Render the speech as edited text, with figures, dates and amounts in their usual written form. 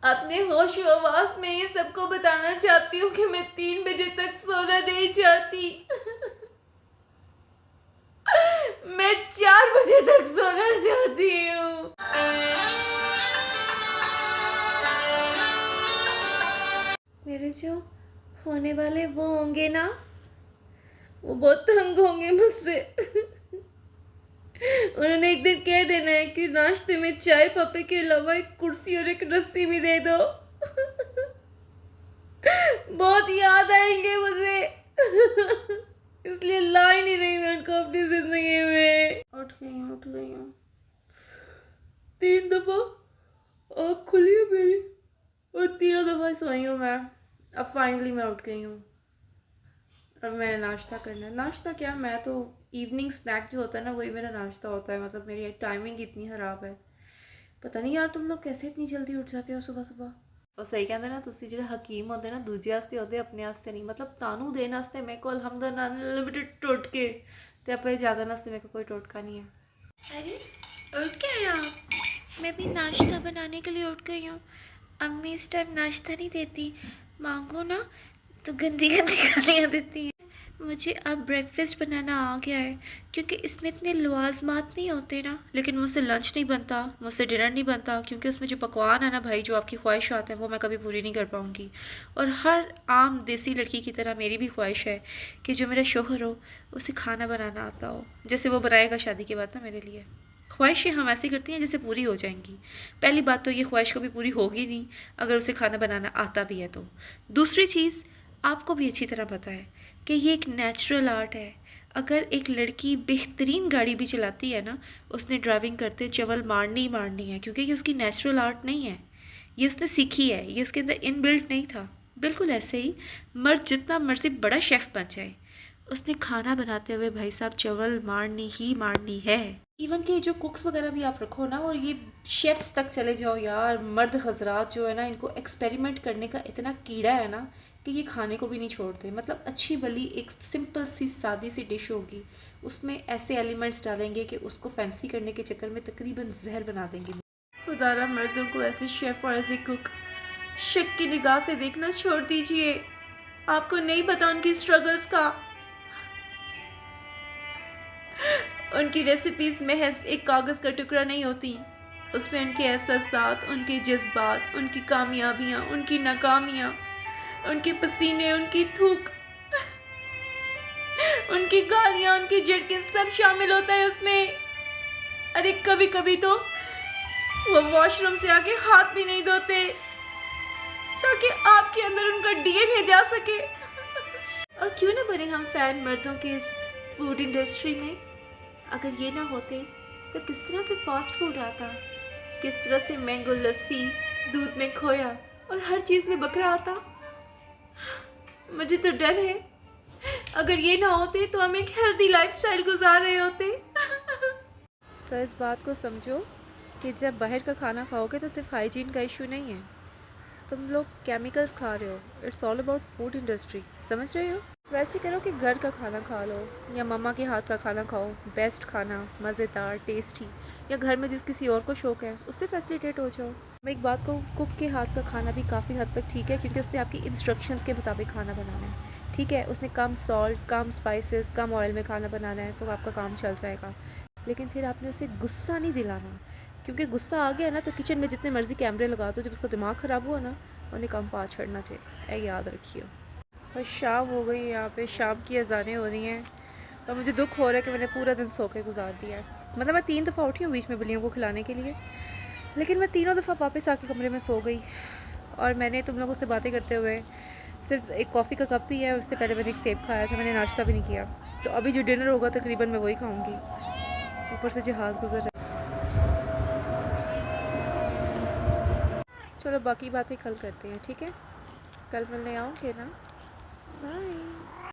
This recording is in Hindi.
अपने होश आवास में ये सबको बताना चाहती हूँ कि मैं 3 बजे तक सोना नहीं चाहती। मैं 4 बजे तक सोना चाहती हूँ। मेरे जो होने वाले वो होंगे ना, वो बहुत तंग होंगे मुझसे। उन्होंने एक दिन कह देना है कि नाश्ते में चाय पापे के अलावा एक कुर्सी और एक रस्सी भी दे दो। बहुत याद आएंगे मुझे। इसलिए ला ही नहीं रही मैं उनको अपनी जिंदगी में। उठ गई हूँ 3 दफा आँख खुली है मेरी और 3 दफा सोई हूँ मैं। अब फाइनली मैं उठ गई हूँ। अब मैंने नाश्ता करना है। नाश्ता क्या, मैं तो इवनिंग स्नैक जो होता है ना वही मेरा नाश्ता होता है। मतलब मेरी टाइमिंग इतनी ख़राब है, पता नहीं यार तुम लोग कैसे इतनी जल्दी उठ जाते हो सुबह सुबह। और सही कहते ना तुसी जो हकीम होते ना दूजे वास्ते होते अपने वास्ते नहीं। मतलब तानू देने वास्ते मेरे को अल्हम्दुलिल्लाह अनलिमिटेड टोटके ते अपने जागरण वास्ते मेरे को कोई टोटका नहीं है। अरे उठ गए आप? मैं भी नाश्ता बनाने के लिए उठ गई हूँ। अम्मी इस टाइम नाश्ता नहीं देती, मांगो ना तो गंदी गंदी गालियाँ देती हैं। मुझे अब ब्रेकफास्ट बनाना आ गया है क्योंकि इसमें इतने लवाजमात नहीं होते ना। लेकिन मुझसे लंच नहीं बनता, मुझसे डिनर नहीं बनता, क्योंकि उसमें जो पकवान है ना भाई, जो आपकी ख्वाहिशात हैं वो मैं कभी पूरी नहीं कर पाऊँगी। और हर आम देसी लड़की की तरह मेरी भी ख्वाहिश है कि जो मेरा शोहर हो उसे खाना बनाना आता हो, जैसे वो बनाएगा शादी के बाद ना मेरे लिए। ख्वाहिशें हम ऐसी करती हैं जैसे पूरी हो जाएंगी। पहली बात तो ये ख्वाहिश कभी पूरी होगी नहीं अगर उसे खाना बनाना आता भी है तो। दूसरी चीज़, आपको भी अच्छी तरह पता है कि ये एक नेचुरल आर्ट है। अगर एक लड़की बेहतरीन गाड़ी भी चलाती है ना, उसने ड्राइविंग करते चवल मारनी ही मारनी है, क्योंकि ये उसकी नेचुरल आर्ट नहीं है, ये उसने सीखी है, ये उसके अंदर इनबिल्ट नहीं था। बिल्कुल ऐसे ही मर्द जितना मर्जी बड़ा शेफ़ बन जाए, उसने खाना बनाते हुए भाई साहब चवल मारनी ही मारनी है। इवन कि जो कुक्स वगैरह भी आप रखो ना और ये शेफ्स तक चले जाओ यार, मर्द हजरात जो है ना, इनको एक्सपेरिमेंट करने का इतना कीड़ा है ना कि ये खाने को भी नहीं छोड़ते। मतलब अच्छी भली एक सिंपल सी सादी सी डिश होगी, उसमें ऐसे एलिमेंट्स डालेंगे कि उसको फैंसी करने के चक्कर में तकरीबन जहर बना देंगे। खुदारा मर्दों को ऐसे शेफ़ और ऐसे कुक शक की निगाह से देखना छोड़ दीजिए। आपको नहीं पता उनकी स्ट्रगल्स का। उनकी रेसिपीज़ महज एक कागज़ का टुकड़ा नहीं होती, उसमें उनके एहसासात, उनके जज्बात, उनकी कामयाबियाँ, उनकी नाकामियाँ, उनके पसीने, उनकी थूक, उनकी गालियाँ, उनकी झटके सब शामिल होता है उसमें। अरे कभी कभी तो वो वॉशरूम से आके हाथ भी नहीं धोते ताकि आपके अंदर उनका डीएनए जा सके। और क्यों ना बने हम फैन मर्दों के इस फूड इंडस्ट्री में। अगर ये ना होते तो किस तरह से फास्ट फूड आता, किस तरह से मैंगो लस्सी, दूध में खोया और हर चीज़ में बकरा आता। मुझे तो डर है अगर ये ना होते तो हम एक हेल्दी लाइफस्टाइल गुजार रहे होते। तो इस बात को समझो कि जब बाहर का खाना खाओगे तो सिर्फ हाइजीन का इशू नहीं है, तुम लोग केमिकल्स खा रहे हो। It's all about food industry, समझ रहे हो। वैसे करो कि घर का खाना खा लो या मम्मा के हाथ का खाना खाओ, बेस्ट खाना, मज़ेदार, टेस्टी। या घर में जिस किसी और को शौक़ है उससे फैसिलिटेट हो जाओ। मैं एक बात कहूँ, कुक के हाथ का खाना भी काफ़ी हद तक ठीक है, क्योंकि उसने आपकी इंस्ट्रक्शंस के मुताबिक खाना बनाना है। ठीक है, उसने कम सॉल्ट, कम स्पाइसेस, कम ऑयल में खाना बनाना है तो आपका काम चल जाएगा। लेकिन फिर आपने उसे गुस्सा नहीं दिलाना, क्योंकि गुस्सा आ गया ना तो किचन में जितने मर्जी कैमरे लगा दो, जब उसका दिमाग ख़राब हुआ ना उन्हें कम पा छोड़ना चाहिए, याद रखिए। और शाम हो गई, यहाँ पे शाम की अजानें हो रही हैं और मुझे दुख हो रहा है कि मैंने पूरा दिन सो के गुजार दिया है। मतलब मैं 3 दफ़ा उठी हूँ बीच में बिल्लियों को खिलाने के लिए, लेकिन मैं तीनों दफ़ा वापस आके कमरे में सो गई। और मैंने तुम लोगों से बातें करते हुए सिर्फ एक कॉफ़ी का कप ही है, उससे पहले मैंने एक सेब खाया था, मैंने नाश्ता भी नहीं किया। तो अभी जो डिनर होगा तकरीबन मैं वही खाऊँगी। ऊपर से जहाज़ गुजर रहा है। चलो बाकी बातें कल करते हैं, ठीक है। कल मिलने आओगे ना? बाय।